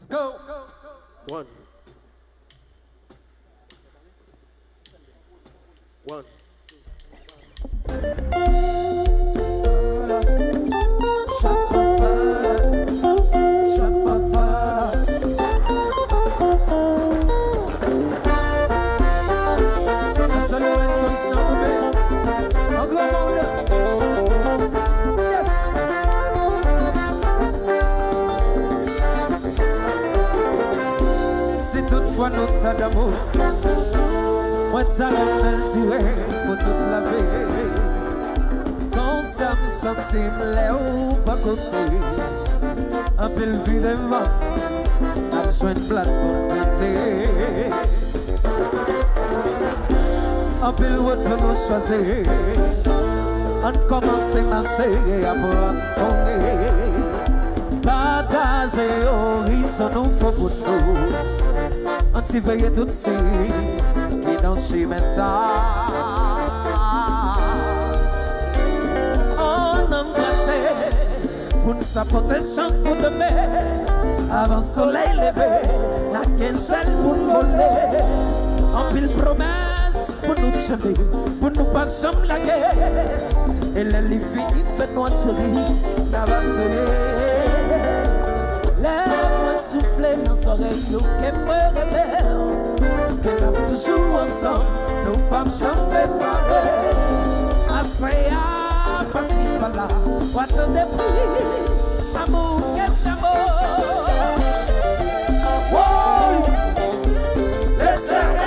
Let's go. One. One. Nous t'as d'amour, moi t'as le tiré pour toute la vie. Quand ça me sentit ou pas côté, un peu le vide et vent, a besoin de place pour monter. Un peu le route pour nous choisir, on commence à marcher et après on partager horizon nous faut pour nous. On s'y veille tout de suite, et dans ce ça. On embrasse pour nous apporter chance pour demain. Avant le soleil levé, n'a qu'un seul pour nous voler. En pile promesse pour nous chanter, pour nous pas jamais la guerre. Et les livres finis, fait-nous chérie, n'avancer. Laisse-moi souffler dans les oreilles, nous qui me révèlent que nous toujours ensemble, nous pas chance séparés. Assez à passer par là, what de prix, amour, quel amour. Oh, l'éternel.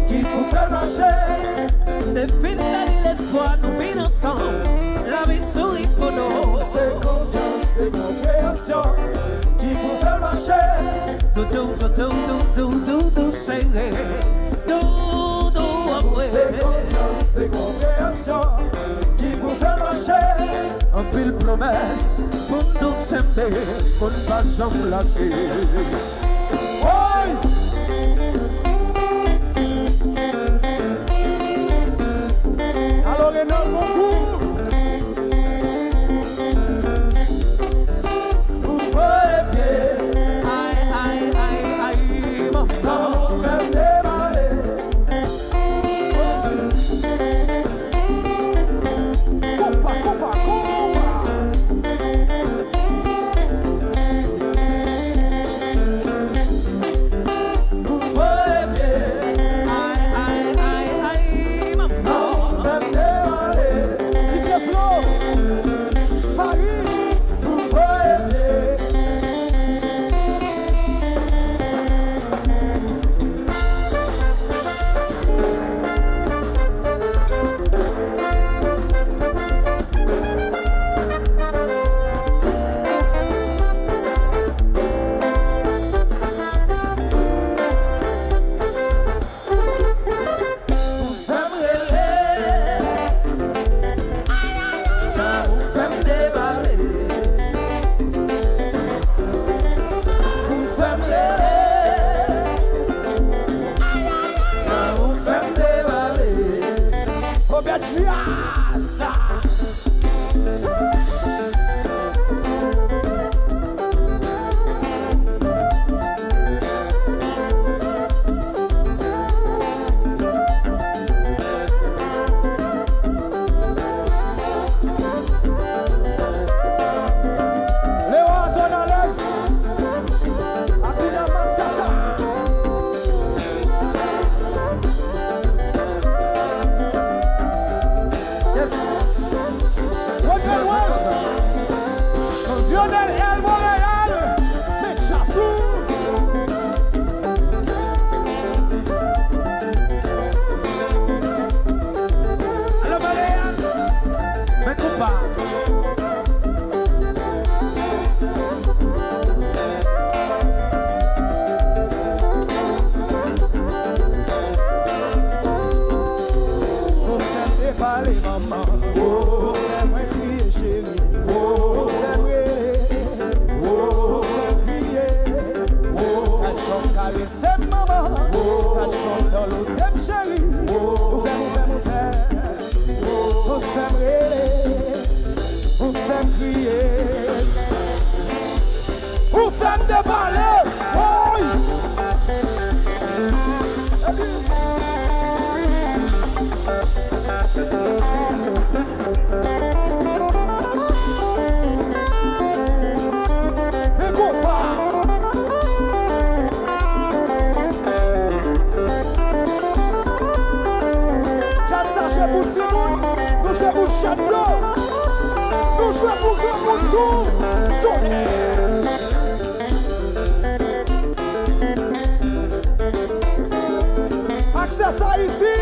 Qui pour faire marcher, définir l'espoir, nous vivons ensemble. La vie sourit pour nous. C'est confiance, c'est compréhension. Qui pour faire marcher, tout serré. Tout après. C'est confiance, c'est compréhension. Qui pour faire marcher, un pile promesse pour nous s'aimer, pour ne pas jamais lâcher. Oui! Alors il y en a beaucoup. Vous voyez bien. Aïe, maman. Faites démarrer. Compa. Vous voyez bien. Aïe, maman. Faites démarrer. DJ Flo. Paris. Vous voyez bien. maman. Oh, fais-moi crier chérie. Oh, fais-moi crier. Oh, elle chante caresser maman. Oh, elle chante dans l'automne chérie. Oh, fais-moi crier. Ou femme de balai, oui. Écoute pas. J'ai sachet pour Timon, nous jouons pour Château, nous jouons pour Grand Moutou. Access Haïti.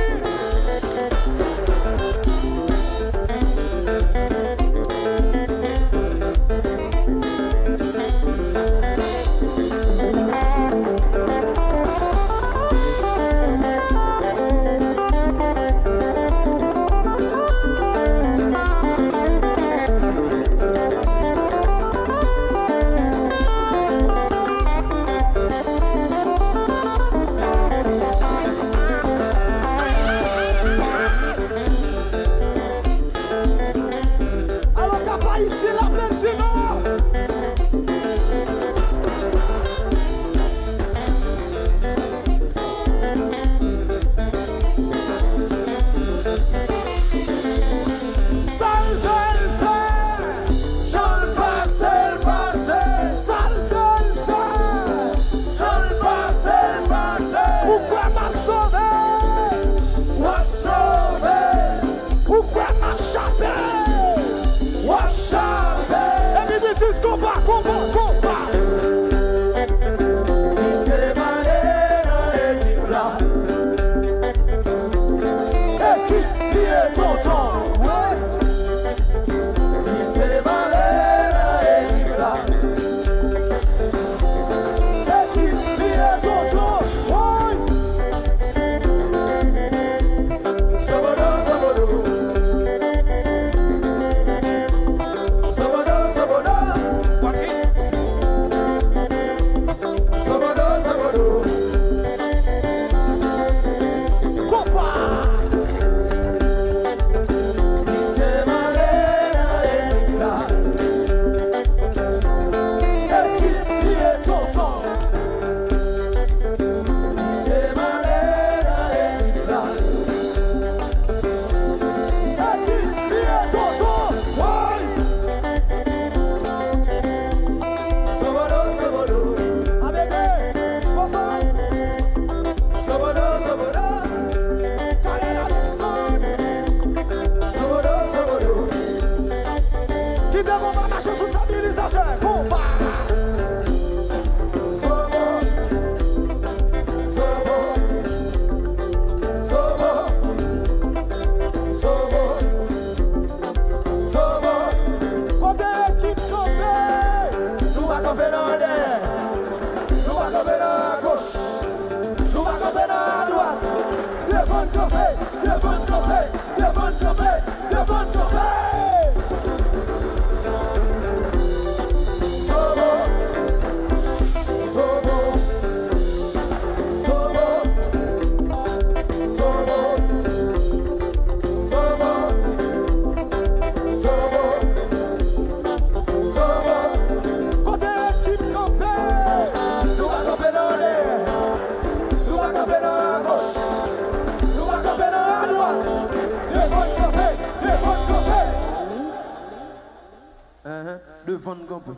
Le Van Gogh.